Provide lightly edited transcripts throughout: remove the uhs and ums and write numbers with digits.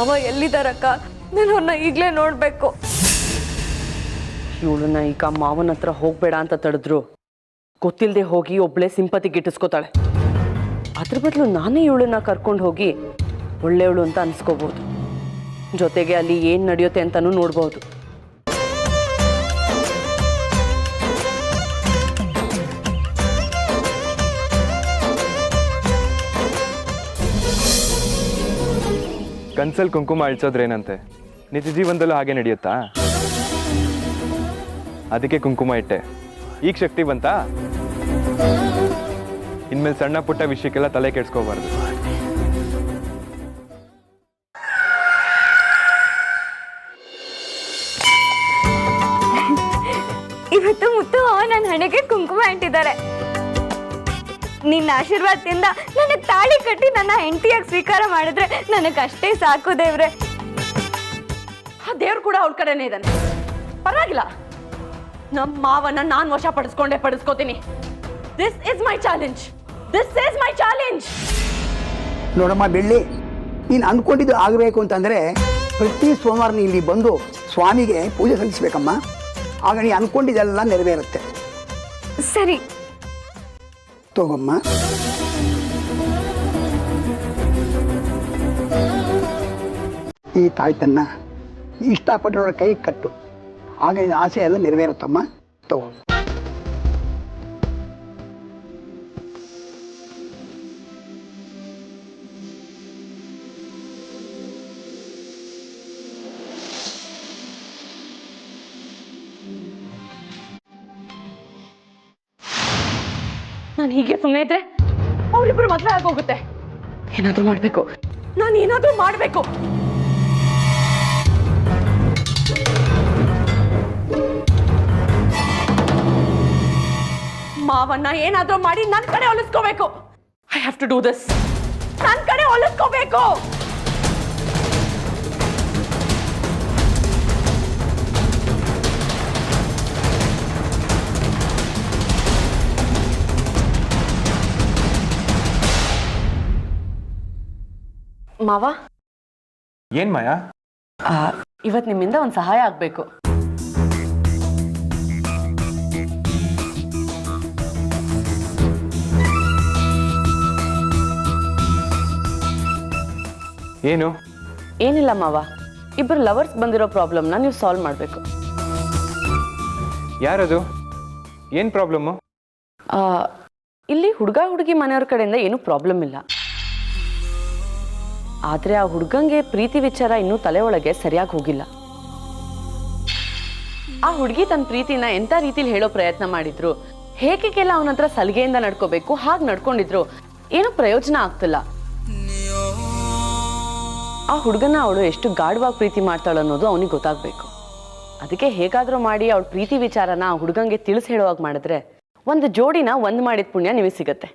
ಮಾವ ಎಲ್ಲಿದ್ದಾರಕ್ಕ? ನಾನು ಅವ್ರನ್ನ ಈಗಲೇ ನೋಡಬೇಕು. ಇವಳನ್ನ ಈಗ ಮಾವನ ಹತ್ರ ಹೋಗ್ಬೇಡ ಅಂತ ತಡೆದ್ರು ಗೊತ್ತಿಲ್ಲದೆ ಹೋಗಿ ಒಬ್ಳೆ ಸಿಂಪತಿ ಗಿಟ್ಟಿಸ್ಕೋತಾಳೆ. ಅದ್ರ ಬದಲು ನಾನೇ ಇವಳನ್ನ ಕರ್ಕೊಂಡು ಹೋಗಿ ಒಳ್ಳೆಯವಳು ಅಂತ ಅನ್ಸ್ಕೋಬಹುದು. ಜೊತೆಗೆ ಅಲ್ಲಿ ಏನು ನಡೆಯುತ್ತೆ ಅಂತಲೂ ನೋಡ್ಬೋದು. ಕನ್ಸಲ್ಲಿ ಕುಂಕುಮ ಅಳಿಸೋದ್ರೇನಂತೆ, ನಿಜ ಜೀವನದಲ್ಲೂ ಹಾಗೆ ನಡೆಯುತ್ತಾ? ಅದಕ್ಕೆ ಕುಂಕುಮ ಇಟ್ಟೆ. ಈಗ ಶಕ್ತಿ ಬಂತಾ? ಇನ್ಮೇಲೆ ಸಣ್ಣ ಪುಟ್ಟ ವಿಷಯಕ್ಕೆಲ್ಲ ತಲೆ ಕೆಡ್ಸ್ಕೋಬಾರ್ದು. ಇವತ್ತು ಮುತ್ತು ನನ್ನ ಹಣೆಗೆ ಕುಂಕುಮ ಅಂಟಿದ್ದಾರೆ. ನಿನ್ನ ಆಶೀರ್ವಾದದಿಂದ ನನಗೆ ತಾಳಿ ಕಟ್ಟಿ ನನ್ನ ಹೆಂಡತಿಯಾಗಿ ಸ್ವೀಕಾರ ಮಾಡಿದ್ರೆ ನನಗಷ್ಟೇ ಸಾಕು ದೇವ್ರೆ. ಆ ದೇವ್ರು ಕೂಡ ಅವಳ ಕಡೆನೇ ಇದ್ದಾನೆ. ಪರವಾಗಿಲ್ಲ, ನಮ್ಮ ಮಾವನ್ನ ನಾನು ವಶ ಪಡಿಸ್ಕೋತೀನಿ. This is my challenge. ನೋಡಮ್ಮ ಬೆಳ್ಳಿ, ನೀನು ಅಂದ್ಕೊಂಡಿದ್ದು ಆಗಬೇಕು ಅಂತಂದರೆ ಪ್ರತಿ ಸೋಮವಾರ ನೀನು ಇಲ್ಲಿ ಬಂದು ಸ್ವಾಮಿಗೆ ಪೂಜೆ ಸಲ್ಲಿಸಬೇಕಮ್ಮ. ಆಗ ನೀ ಅಂದ್ಕೊಂಡಿದ್ದೆಲ್ಲ ನೆರವೇರುತ್ತೆ. ಸರಿ ತಗೋಮ್ಮ. ಈ ತಾಯ್ತನ್ನ ಇಷ್ಟಪಟ್ಟವರ ಕೈ ಕಟ್ಟು, ಆಗ ನಿನ್ನ ಆಸೆ ಎಲ್ಲ ನೆರವೇರುತ್ತಮ್ಮ. ತಗೋ. ನಾನು ಹೀಗೆ ಸುಮ್ಮನೆ ಇದ್ರೆ ಅವರಿಬ್ಬರು ಮದುವೆ ಆಗೋಗುತ್ತೆ. ಏನಾದ್ರೂ ಮಾಡ್ಬೇಕು, ನಾನು ಏನಾದ್ರೂ ಮಾಡ್ಬೇಕು. ಮಾವನ್ನ ಏನಾದ್ರೂ ಮಾಡಿ ನನ್ನ ಕಡೆ ಒಲಿಸ್ಕೋಬೇಕು. I have to do this. ನನ್ನ ಕಡೆ ಒಲಿಸ್ಕೋಬೇಕು. ಮಾವ, ಏನ್ ಮಾಯಾ? ಇವತ್ತು ನಿಮ್ಮಿಂದ ಒಂದು ಸಹಾಯ ಆಗ್ಬೇಕು. ಏನು? ಏನಿಲ್ಲ ಮಾವ, ಇಬ್ಬರು ಲವರ್ಸ್ ಬಂದಿರೋ ಪ್ರಾಬ್ಲಮ್ನ ನೀವು ಸಾಲ್ವ್ ಮಾಡಬೇಕು. ಯಾರದು? ಏನ್ ಪ್ರಾಬ್ಲಮ್ಮು? ಇಲ್ಲಿ ಹುಡುಗ ಹುಡುಗಿ ಮನೆಯವ್ರ ಕಡೆಯಿಂದ ಏನೂ ಪ್ರಾಬ್ಲಮ್ ಇಲ್ಲ. ಆದರೆ ಆ ಹುಡುಗಂಗೆ ಪ್ರೀತಿ ವಿಚಾರ ಇನ್ನೂ ತಲೆ ಒಳಗೆ ಸರಿಯಾಗಿ ಹೋಗಿಲ್ಲ. ಆ ಹುಡುಗಿ ತನ್ನ ಪ್ರೀತಿನ ಎಂಥ ರೀತಿಲಿ ಹೇಳೋ ಪ್ರಯತ್ನ ಮಾಡಿದ್ರು, ಹೇಗೆಲ್ಲ ಅವನ ಹತ್ರ ಸಲಿಗೆಯಿಂದ ನಡ್ಕೋಬೇಕು ಹಾಗೆ ನಡ್ಕೊಂಡಿದ್ರು, ಏನೂ ಪ್ರಯೋಜನ ಆಗ್ತಿಲ್ಲ. ಆ ಹುಡುಗನ ಅವಳು ಎಷ್ಟು ಗಾಢವಾಗಿ ಪ್ರೀತಿ ಮಾಡ್ತಾಳು ಅನ್ನೋದು ಅವನಿಗೆ ಗೊತ್ತಾಗಬೇಕು. ಅದಕ್ಕೆ ಹೇಗಾದರೂ ಮಾಡಿ ಅವಳ ಪ್ರೀತಿ ವಿಚಾರನ ಆ ಹುಡುಗಂಗೆ ತಿಳಿಸಿ ಹೇಳುವಾಗ ಮಾಡಿದ್ರೆ ಒಂದು ಜೋಡಿನ ಒಂದು ಮಾಡಿದ ಪುಣ್ಯ ನಿಮಗೆ ಸಿಗತ್ತೆ.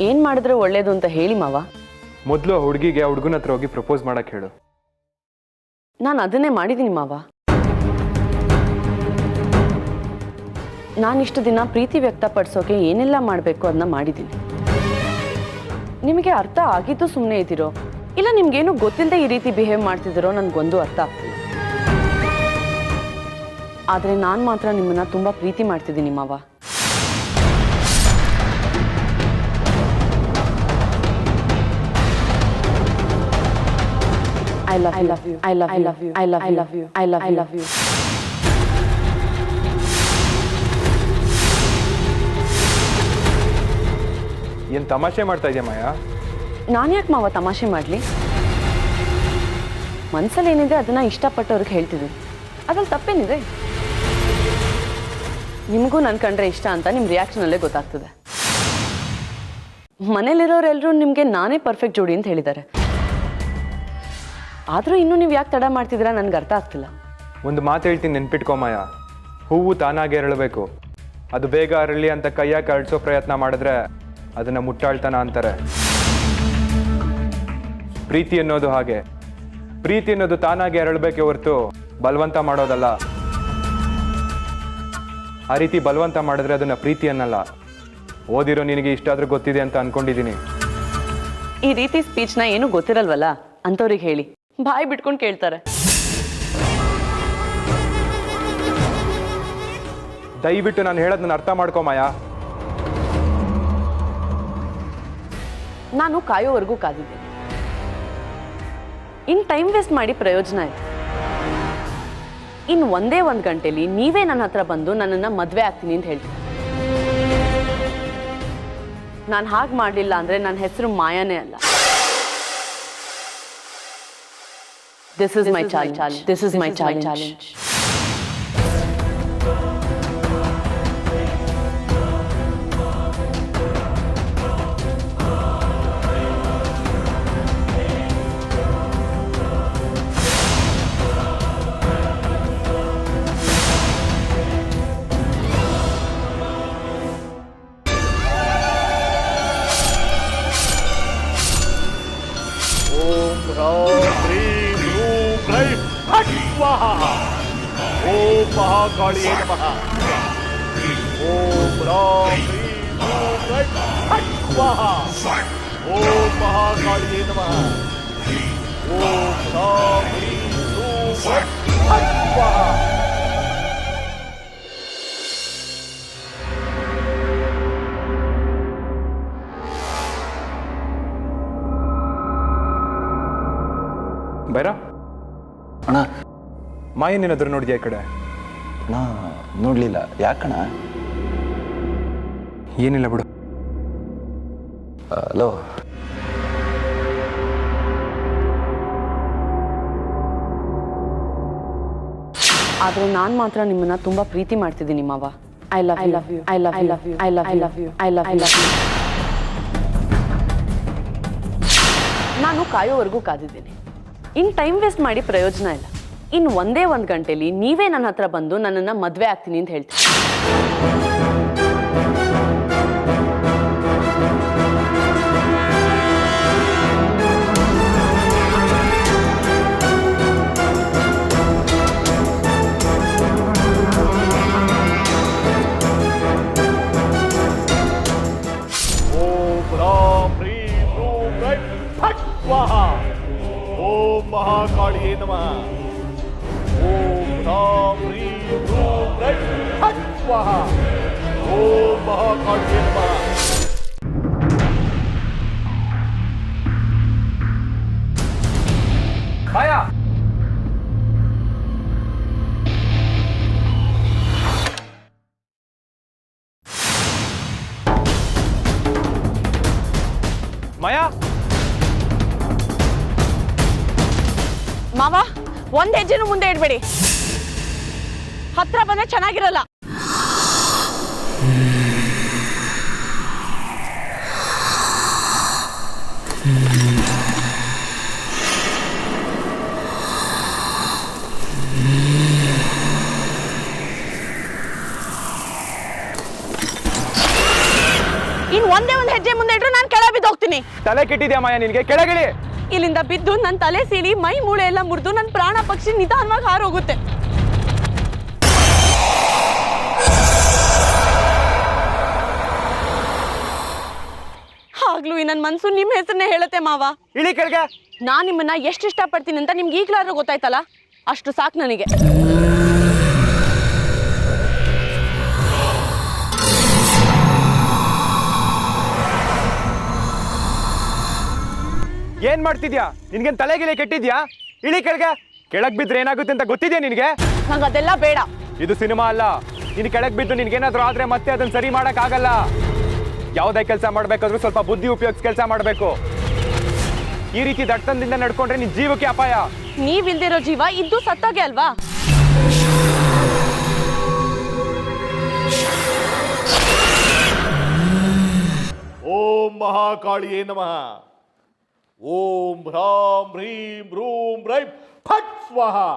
ಏನ್ ಮಾಡಿದ್ರೆ ಒಳ್ಳೇದು ಅಂತ ಹೇಳಿ ಮಾವ. ಮೊದಲು ಹುಡುಗಿಗೆ ಆ ಹುಡುಗನ ಹತ್ರ ಹೋಗಿ ಪ್ರಪೋಸ್ ಮಾಡಕ್ ಹೇಳು. ನಾನು ಅದನ್ನೇ ಮಾಡಿದ್ದೀನಿ ಮಾವ. ನಾನಿಷ್ಟು ದಿನ ಪ್ರೀತಿ ವ್ಯಕ್ತಪಡಿಸೋಕೆ ಏನೆಲ್ಲ ಮಾಡಬೇಕು ಅದನ್ನ ಮಾಡಿದ್ದೀನಿ. ನಿಮಗೆ ಅರ್ಥ ಆಗಿದ್ದು ಸುಮ್ಮನೆ ಇದ್ದೀರೋ ಇಲ್ಲ ನಿಮ್ಗೇನು ಗೊತ್ತಿಲ್ಲದೆ ಈ ರೀತಿ ಬಿಹೇವ್ ಮಾಡ್ತಿದ್ದೀರೋ ನನಗೊಂದು ಅರ್ಥ ಆಗ್ತಿಲ್ಲ. ಆದರೆ ನಾನು ಮಾತ್ರ ನಿಮ್ಮನ್ನ ತುಂಬ ಪ್ರೀತಿ ಮಾಡ್ತಿದ್ದೀನಿ ಮಾವ. I love you. I love you. I love you. I love you. I love you. I love you. I love you. ಏನ್ ತಮಾಷೆ ಮಾಡ್ತಾ ಇದೆಯಾ ಮಾಯಾ? ನಾನು ಯಾಕೆ ಮಾವ ತಮಾಷೆ ಮಾಡಲಿ? ಮನಸ್ಸಲ್ಲಿ ಏನಿದೆ ಅದನ್ನ ಇಷ್ಟಪಟ್ಟವ್ರಿಗೆ ಹೇಳ್ತಿದ್ದೀನಿ. ಅದ್ರಲ್ಲಿ ತಪ್ಪೇನಿದೆ? ನಿಮಗೂ ನನ್ನ ಕಂಡ್ರೆ ಇಷ್ಟ ಅಂತ ನಿಮ್ಮ ರಿಯಾಕ್ಷನಲ್ಲೇ ಗೊತ್ತಾಗ್ತದೆ. ಮನೇಲಿರೋರೆಲ್ಲರೂ ನಿಮಗೆ ನಾನೇ ಪರ್ಫೆಕ್ಟ್ ಜೋಡಿ ಅಂತ ಹೇಳಿದ್ದಾರೆ. ಆದರೂ ಇನ್ನೂ ನೀವು ಯಾಕೆ ತಡ ಮಾಡ್ತಿದ್ದೀರಾ ನನಗೆ ಅರ್ಥ ಆಗ್ತಿಲ್ಲ. ಒಂದು ಮಾತು ಹೇಳ್ತೀನಿ, ನೆನ್ಪಿಟ್ಕೋ ಮಾಯಾ. ಹೂವು ತಾನಾಗೆ ಅರಳಬೇಕು. ಅದು ಬೇಗ ಅರಳಿ ಅಂತ ಕೈಯಾಗ ಅಳಿಸೋ ಪ್ರಯತ್ನ ಮಾಡಿದ್ರೆ ಅದನ್ನ ಮುಟ್ಟಾಳ್ತಾನ ಅಂತಾರೆ. ಪ್ರೀತಿ ಅನ್ನೋದು ಹಾಗೆ. ಪ್ರೀತಿ ಅನ್ನೋದು ತಾನಾಗೆ ಅರಳಬೇಕೆ ಹೊರತು ಬಲವಂತ ಮಾಡೋದಲ್ಲ. ಆ ರೀತಿ ಬಲವಂತ ಮಾಡಿದ್ರೆ ಅದನ್ನ ಪ್ರೀತಿ ಅನ್ನಲ್ಲ. ಓದಿರೋ ನಿನಗೆ ಇಷ್ಟಾದ್ರೂ ಗೊತ್ತಿದೆ ಅಂತ ಅನ್ಕೊಂಡಿದ್ದೀನಿ. ಈ ರೀತಿ ಸ್ಪೀಚ್ನ ಏನು ಗೊತ್ತಿರಲ್ವಲ್ಲ ಅಂಥವ್ರಿಗೆ ಹೇಳಿ, ಬಾಯಿ ಬಿಟ್ಕೊಂಡು ಕೇಳ್ತಾರೆ. ದಯವಿಟ್ಟು ನಾನು ಹೇಳೋದನ್ನ ಅರ್ಥ ಮಾಡ್ಕೊ ಮಾಯಾ. ನಾನು ಕಾಯೋವರೆಗೂ ಕಾದಿದ್ದೆ. ಇನ್ ಟೈಮ್ ವೇಸ್ಟ್ ಮಾಡಿ ಪ್ರಯೋಜನ ಇದೆ. ಇನ್ನು ಒಂದೇ ಒಂದು ಗಂಟೆಲಿ ನೀವೇ ನನ್ನ ಹತ್ರ ಬಂದು ನನ್ನನ್ನು ಮದುವೆ ಆಗ್ತೀನಿ ಅಂತ ಹೇಳ್ತೀನಿ. ನಾನು ಹಾಗೆ ಮಾಡಲಿಲ್ಲ ಅಂದರೆ ನನ್ನ ಹೆಸರು ಮಾಯಾನೇ ಅಲ್ಲ. This is my challenge. This is my challenge. Om Mahakali नमः। ओम राम ह्रीं क्लीं फट् स्वाहा। ओम महाकाली नमः। ओम राम ह्रीं क्लीं फट् स्वाहा। ಬೈರ ಅಣ್ಣ, ಮಾಯನೇನಾದ್ರೂ ನೋಡಿದ್ಯಾ ಈ ಕಡೆ? ಅಣ್ಣ ನೋಡ್ಲಿಲ್ಲ. ಯಾಕಣ್ಣ? ಏನಿಲ್ಲ ಬಿಡು. ಹಲೋ, ಆದ್ರೆ ನಾನು ಮಾತ್ರ ನಿಮ್ಮನ್ನ ತುಂಬಾ ಪ್ರೀತಿ ಮಾಡ್ತಿದ್ದೀನಿ ಮಾವ. I love you, I love you, I love you, I love you, I love you. ನಾನು ಕಾಯೋವರೆಗೂ ಕಾದಿದ್ದೀನಿ. ಇನ್ ಟೈಮ್ ವೇಸ್ಟ್ ಮಾಡಿ ಪ್ರಯೋಜನ ಇಲ್ಲ. ಇನ್ನು ಒಂದೇ ಒಂದು ಗಂಟೆಲಿ ನೀವೇ ನನ್ನ ಹತ್ರ ಬಂದು ನನ್ನನ್ನು ಮದುವೆ ಆಗ್ತೀನಿ ಅಂತ ಹೇಳ್ತೀನಿ. ओम राम ह्रीं क्लीं फट् स्वाहा। ओम महाकाली नमः। ओम राम ह्रीं क्लीं फट् स्वाहा। ओम महाकाली नमः। ಮಾಯಾ, ಮಾಯಾ, ಮಾವ, ಒಂದ್ ಹೆಜ್ಜೆನೂ ಮುಂದೆ ಇಡ್ಬೇಡಿ. ಹತ್ರ ಬಂದ್ರೆ ಚೆನ್ನಾಗಿರಲ್ಲ. ಇನ್ ಒಂದೇ ಒಂದು ಹೆಜ್ಜೆ ಮುಂದೆ ಇಟ್ರು ನಾನು ಕೆಳ ಬಿದ್ದು ಹೋಗ್ತೀನಿ. ತಲೆ ಕೆಟ್ಟಿದ್ಯಾ ಮಾಯಾ ನಿನ್ಗೆ? ಕೆಳಗಿಳಿ. ಇಲ್ಲಿಂದ ಬಿದ್ದು ನನ್ನ ತಲೆ ಸೀಳಿ ಮೈ ಮೂಳೆ ಎಲ್ಲ ಮುರಿದು ನನ್ನ ಪ್ರಾಣ ಪಕ್ಷಿ ನಿಧಾನವಾಗಿ ಹಾರೋಗುತ್ತೆ. ಆಗ್ಲೂ ಈ ನನ್ನ ಮನ್ಸು ನಿಮ್ಮ ಹೆಸರನ್ನೇ ಹೇಳುತ್ತೆ ಮಾವ. ಇಳಿ ಕೆಳಗೆ. ನಾನ್ ನಿಮ್ಮನ್ನ ಎಷ್ಟು ಇಷ್ಟಪಡ್ತೀನಿ ಅಂತ ನಿಮ್ಗೆ ಈಗ್ಲಾದ್ರೂ ಗೊತ್ತಾಯ್ತಲ್ಲ, ಅಷ್ಟು ಸಾಕು ನನಗೆ. ಏನ್ ಮಾಡ್ತಿದ್ಯಾ? ನಿನ್ಗೇನ್ ತಲೆಗಿಲೆ ಕೆಟ್ಟಿದ್ಯಾ? ಇಳಿ ಕೆಳಗೆ. ಕೆಳಗ್ ಬಿದ್ರೆ ಏನಾಗುತ್ತೆ ಅಂತ ಗೊತ್ತಿದ್ಯಾ ನಿನ್ಗೆ? ನಂಗೆ ಅದೆಲ್ಲ ಬೇಡ. ಇದು ಸಿನಿಮಾ ಅಲ್ಲ. ನೀನ್ ಕೆಳಗ್ ಬಿದ್ದು ನಿನ್ಗೇನಾದ್ರೂ ಆದ್ರೆ ಮತ್ತೆ ಅದನ್ನ ಸರಿ ಮಾಡಕ್ ಆಗಲ್ಲ. ಯಾವುದೇ ಕೆಲಸ ಮಾಡ್ಬೇಕಾದ್ರೂ ಸ್ವಲ್ಪ ಬುದ್ಧಿ ಉಪಯೋಗಿಸಿ ಕೆಲಸ ಮಾಡ್ಬೇಕು. ಈ ರೀತಿ ದಟ್ಟದಿಂದ ನಡ್ಕೊಂಡ್ರೆ ನಿನ್ ಜೀವಕ್ಕೆ ಅಪಾಯ. ನೀವಿಲ್ದಿರೋ ಜೀವ ಇದ್ದು ಸತ್ತಾಗೆ ಅಲ್ವಾ? ओम महाकाली नमः। ओम ह्रां ह्रीं रूं रैं फट् स्वाहा।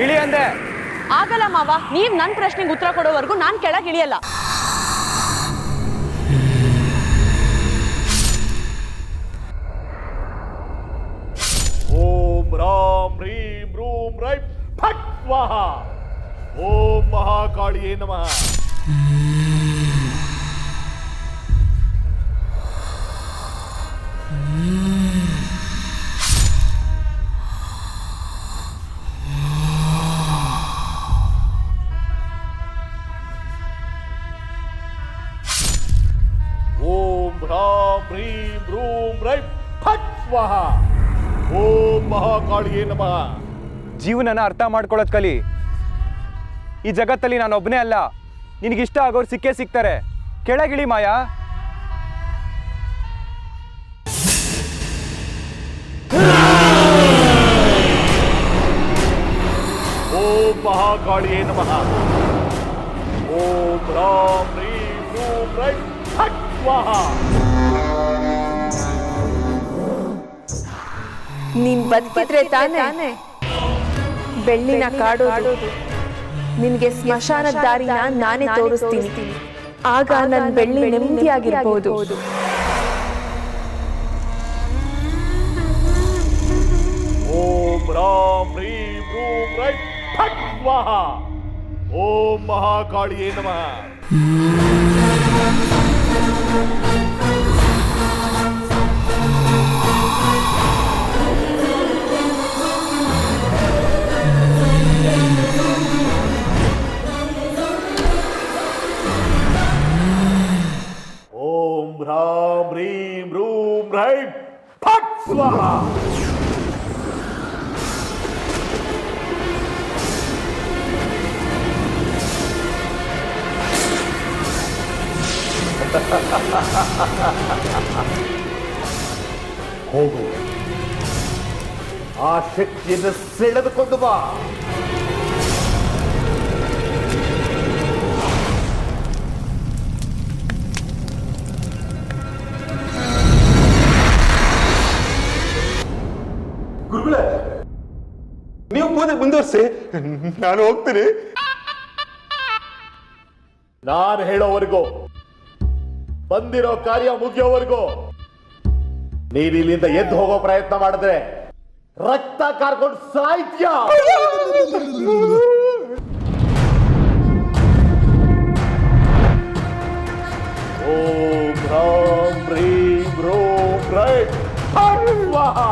ಇಳಿ ಅಂದೆ. ಆಗಲ್ಲ ಮಾವ, ನೀವ್ ನನ್ನ ಪ್ರಶ್ನೆಗೆ ಉತ್ತರ ಕೊಡೋವರೆಗೂ ನಾನ್ ಕೆಳಗೆ ಇಳಿಯಲ್ಲ. ह्रीं ह्रूं रैं फट् स्वाहा ओम महाकालिये नमः ओम ह्रां ह्रीं ह्रूं रैं फट् स्वाहा ओम महाकालिये नमः ಜೀವನನ ಅರ್ಥ ಮಾಡ್ಕೊಳ್ಳೋದು ಕಲಿ. ಈ ಜಗತ್ತಲ್ಲಿ ನಾನು ಒಬ್ಬನೇ ಅಲ್ಲ, ನಿನಗಿಷ್ಟ ಆಗೋರು ಸಿಕ್ಕೇ ಸಿಗ್ತಾರೆ. ಕೆಳಗಿಳಿ ಮಾಯಾ. ओम महाकालिये नमः ओम ह्रां ह्रीं ह्रूं रैं फट् स्वाहा ನೀನ್ ಬದುಕಿದ್ರೆ ತಾನೇ ಬೆಳ್ಳಿನ ಕಾಡೋದು. ನಿನ್ಗೆ ಸ್ಮಶಾನದ ದಾರಿನ ನಾನೇ ತೋರಿಸ್ತೀನಿ. ಆಗ ನನ್ ಬೆಳ್ಳಿ ನೆಮ್ಮದಿಯಾಗಿರ್ಬೋದು. ओम ह्रां ह्रीं ह्रूं रैं फट् स्वाहा ओम महाकालिये नमः ओम ह्रां ह्रीं ह्रूं रैं फट् स्वाहा ಹೋಗು, ಆ ಶಕ್ತಿಯನ್ನು ಸೆಳೆದುಕೊಂಡು ಬಾ. ಗುರುಗಳೇ, ನೀವು ಪೂಜೆ ಮುಂದುವರಿಸಿ, ನಾನು ಹೋಗ್ತೀನಿ. ನಾನು ಹೇಳೋವರೆಗೂ, ಬಂದಿರೋ ಕಾರ್ಯ ಮುಗಿಯೋವರೆಗೂ ನೀನು ಇಲ್ಲಿಂದ ಎದ್ದು ಹೋಗೋ ಪ್ರಯತ್ನ ಮಾಡಿದ್ರೆ ರಕ್ತ ಕಾರ್ಕೊಂಡು ಸಾಯ್ತ್ಯ. ಓಂ ಹ್ರಾಂ ಹ್ರೀಂ ಹ್ರೂಂ ರೈಂ ಫಟ್ ಸ್ವಾಹಾ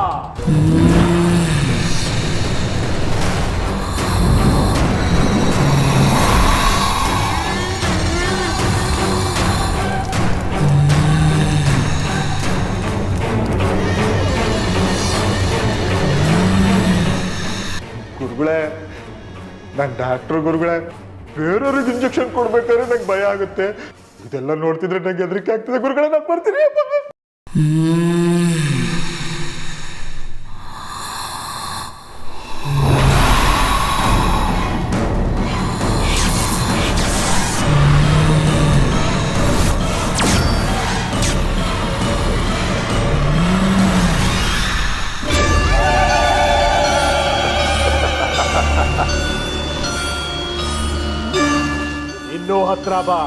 ಗುರುಗಳೇ, ನಾನು ಡಾಕ್ಟರ್ ಗುರುಗಳೇ, ಬೇರೆಯವ್ರಿಗೆ ಇಂಜೆಕ್ಷನ್ ಕೊಡ್ಬೇಕಾದ್ರೆ ನಂಗೆ ಭಯ ಆಗುತ್ತೆ. ಇದೆಲ್ಲ ನೋಡ್ತಿದ್ರೆ ನಂಗೆ ಹೆದರಿಕೆ ಆಗ್ತದೆ ಗುರುಗಳೇ. ನಾನು ಬರ್ತೀನಿ. ಇನ್ನೂ ಹತ್ರ ಬಾ.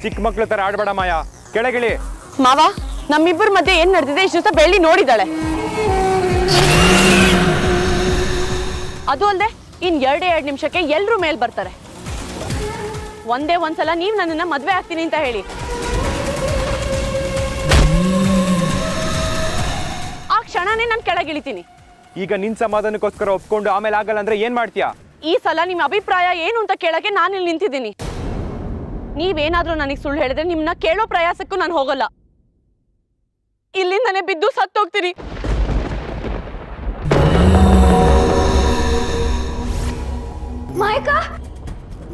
ಚಿಕ್ಕ ಮಕ್ಳ ತರ ಆಡ್ಬೇಡ ಮಾಯಾ, ಕೆಳಗಿಳಿ. ಮಾವ, ನಮ್ಮಿಬ್ಬರ ಮಧ್ಯೆ ಏನ್ ನಡೆದಿದೆ ಇಷ್ಟು ದಿವಸ ಬೆಳ್ಳಿ ನೋಡಿದಾಳೆ. ಅದು ಅಲ್ಲದೆ ಇನ್ 2 ನಿಮಿಷಕ್ಕೆ ಎಲ್ರೂ ಮೇಲ್ ಬರ್ತಾರೆ. ಒಂದೇ ಒಂದ್ಸಲ ನೀವ್ ನನ್ನನ್ನ ಮದ್ವೆ ಆಗ್ತೀನಿ ಅಂತ ಹೇಳಿ, ಆ ಕ್ಷಣನೇ ನಾನು ಕೆಳಗಿಳಿತೀನಿ. ಈಗ ನಿನ್ ಸಮಾಧಾನಕ್ಕೋಸ್ಕರ ಒಪ್ಕೊಂಡು ಆಮೇಲೆ ಆಗಲ್ಲ ಅಂದ್ರೆ ಏನ್ ಮಾಡ್ತೀಯಾ? ಈ ಸಲ ನಿಮ್ಮ ಅಭಿಪ್ರಾಯ ಏನು ಅಂತ ಕೇಳಕ್ಕೆ ನಾನು ಇಲ್ಲಿ ನಿಂತಿದ್ದೀನಿ. ನೀವೇನಾದ್ರೂ ನನಗೆ ಸುಳ್ಳು ಹೇಳಿದ್ರೆ ನಿಮ್ಮನ್ನ ಕೇಳೋ ಪ್ರಯಾಸಕ್ಕೂ ನಾನು ಹೋಗಲ್ಲ. ಇಲ್ಲಿಂದನೇ ಬಿದ್ದು ಸತ್ತೋಗ್ತೀನಿ. ಮಾಯಕ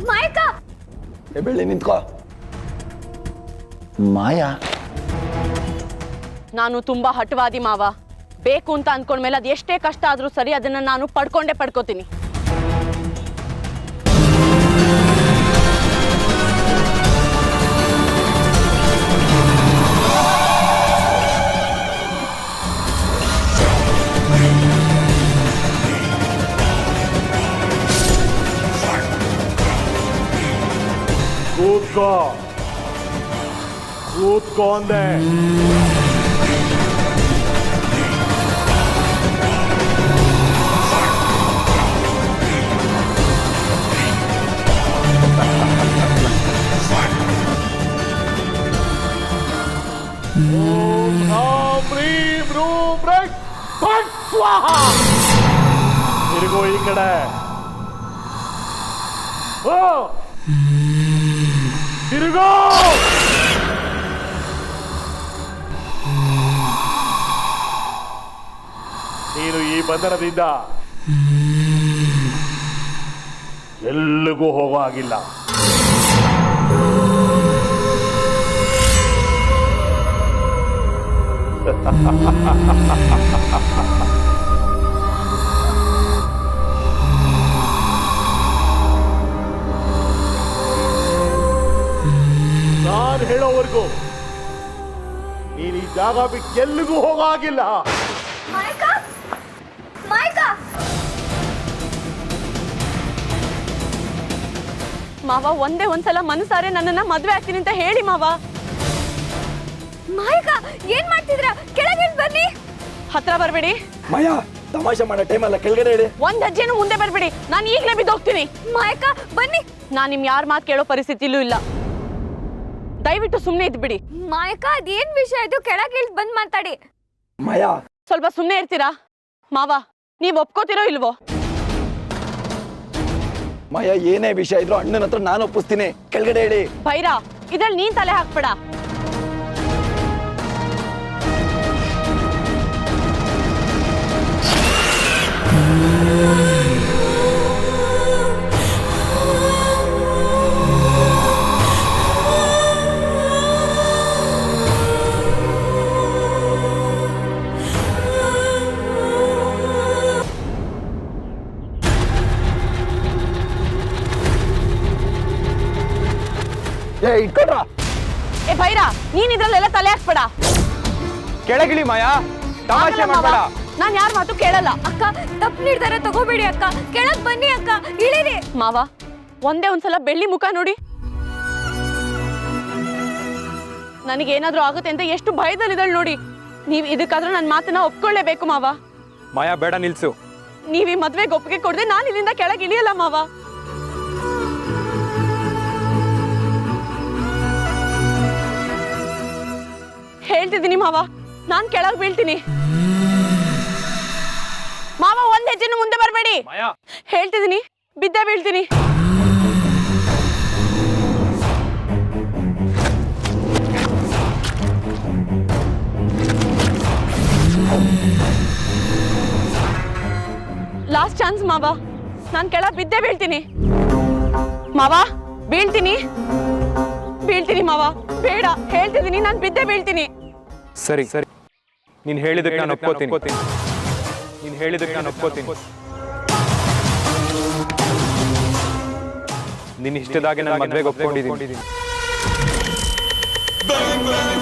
ಮಾಯಕ ಬೆಳ್ಳಿ ನಿಂತ್ಕೋ. ಮಾಯಾ, ನಾನು ತುಂಬಾ ಹಠವಾದಿ ಮಾವ. ಬೇಕು ಅಂತ ಅಂದ್ಕೊಂಡ್ಮೇಲೆ ಅದು ಎಷ್ಟೇ ಕಷ್ಟ ಆದ್ರೂ ಸರಿ, ಅದನ್ನ ನಾನು ಪಡ್ಕೋತೀನಿ. ಕೂತ್ಕೋ ಕೂತ್ಕೋ ಅಂದೆ. ಓಂ ಹಾಂ ಹ್ರೀಂ ರೂಂ ರಂ ಫಟ್ ಸ್ವಾಹ. ತಿರುಗೋ ಈ ಕಡೆ. ಓ ತಿರುಗೋ. ನೀನು ಈ ಬಂಧನದಿಂದ ಎಲ್ಲಿಗೂ ಹೋಗೋ ಹಾಗಿಲ್ಲ. ನಾನು ಹೇಳೋವರೆಗೂ ನೀನು ಈ ಜಾಗ ಬಿಟ್ಟು ಎಲ್ಲಿಗೂ ಹೋಗೋ ಹಾಗಿಲ್ಲ. ಮಾಯಕ ಮಾಯಕ ಮಾವ, ಒಂದೇ ಒಂದ್ಸಲ ಮನಸಾರೆ ನನ್ನನ್ನ ಮದ್ವೆ ಆಗ್ತೀನಿ ಅಂತ ಹೇಳಿ ಮಾವ. ಮಾಯಕ ಏನ್ ಮಾಡ್ತಿದ್ರ? ಕೆಳಗೆ ಬನ್ನಿ. ಹತ್ರ ಬರ್ಬೇಡಿ. ಮಾಯಾ, ತಮಾಷೆ ಮಾಡೋ ಟೈಮಲ್ಲ, ಕೆಳಗಡೆ ಹೇಳಿ. ಒಂದ್ ಹೆಜ್ಜೆನೂ ಮುಂದೆ ಬರ್ಬೇಡಿ, ನಾನು ಈಗ್ಲೇ ಬಿದ್ದೋಗ್ತೀನಿ. ಮಾಯಕ ಬನ್ನಿ. ನಾನ್ ನಿಮ್ ಯಾರ ಮಾತು ಕೇಳೋ ಪರಿಸ್ಥಿತಿಲೂ ಇಲ್ಲ. ದಯವಿಟ್ಟು ಸುಮ್ನೆ ಇದ್ಬಿಡಿ. ಮಾಯಕ ಅದೇನ್ ವಿಷಯ ಇದು? ಕೆಳಗೆ ಇಳಿದು ಬಂದ್ ಮಾತಾಡಿ. ಮಾಯಾ, ಸ್ವಲ್ಪ ಸುಮ್ನೆ ಇರ್ತೀರಾ? ಮಾವ, ನೀವ್ ಒಪ್ಕೋತಿರೋ ಇಲ್ವೋ? ಮಾಯಾ, ಏನೇ ವಿಷಯ ಇದ್ರು ಅಣ್ಣನ ಹತ್ರ ನಾನು ಒಪ್ಪಿಸ್ತೀನಿ. ಕೆಳಗಡೆ ಹೇಳಿ. ಭೈರ, ಇದ್ರಲ್ಲಿ ನೀನ್ ತಲೆ ಹಾಕ್ಬೇಡ. ಇಟ್ಕೊಡ್ರ. ಏ ಭೈರ, ನೀನ್ ಇದ್ರಲ್ಲೆಲ್ಲ ತಲೆ ಹಾಕ್ಬೇಡ. ಕೆಳಗಿಳಿ ಮಾಯಾ, ತಮಾಷೆ ಮಾಡಬೇಡ. ನಾನ್ ಯಾರ ಮಾತು ಕೇಳಲ್ಲ. ಅಕ್ಕ ತಪ್ಪು ನಿರ್ಧಾರ ತಗೋಬೇಡಿ ಅಕ್ಕ. ಕೆಳಗ್ ಬನ್ನಿ ಅಕ್ಕ, ಇಳಿರಿ. ಮಾವ, ಒಂದೇ ಒಂದ್ಸಲ ಬೆಳ್ಳಿ ಮುಖ ನೋಡಿ. ನನಗೇನಾದ್ರೂ ಆಗುತ್ತೆ ಅಂತ ಎಷ್ಟು ಭಯದಲ್ಲಿದ್ದಾಳೆ ನೋಡಿ. ನೀವ್ ಇದಕ್ಕಾದ್ರೂ ನನ್ನ ಮಾತನ್ನ ಒಪ್ಕೊಳ್ಳೇಬೇಕು ಮಾವ. ಮಾಯಾ, ಬೇಡ, ನಿಲ್ಸು. ನೀವ್ ಈ ಮದ್ವೆಗೆ ಒಪ್ಪಿಗೆ ಕೊಡದೆ ನಾನು ಇಲ್ಲಿಂದ ಕೆಳಗೆ ಇಳಿಯಲ್ಲ ಮಾವ. ಹೇಳ್ತಿದ್ದೀನಿ ಮಾವ, ನಾನ್ ಕೆಳಗೆ ಬೀಳ್ತೀನಿ. ಮಾವ, ಒಂದ್ ಹೆಜ್ಜೆನು ಮುಂದೆ ಬರಬೇಡಿ. ಮಾಯಾ, ಹೇಳ್ತಿದ್ದೀನಿ, ಬಿದ್ದೆ ಬೀಳ್ತೀನಿ. ಲಾಸ್ಟ್ ಚಾನ್ಸ್ ಮಾವ, ನಾನ್ ಕೆಳಗೆ ಬಿದ್ದೆ ಬೀಳ್ತೀನಿ. ಮಾವ, ಬೀಳ್ತೀನಿ ಮಾವ. ಬೇಡ, ಹೇಳ್ತಿದ್ದೀನಿ, ನಾನ್ ಬಿದ್ದೆ ಬೀಳ್ತೀನಿ. ಸರಿ ಸರಿ, ನೀನ್ ಹೇಳಿದಕ್ಕೆ ನಾನು ಒಪ್ಕೋತೀನಿ. ನೀನ್ ಹೇಳಿದಕ್ಕೆ ನಾನು ಒಪ್ಕೋತೀನಿ. ನಿನ್ನ ಇಷ್ಟದಾಗೆ ನಾನು ಮದ್ವೆಗೆ ಒಪ್ಕೊಂಡಿದ್ದೀನಿ. Bang, bang,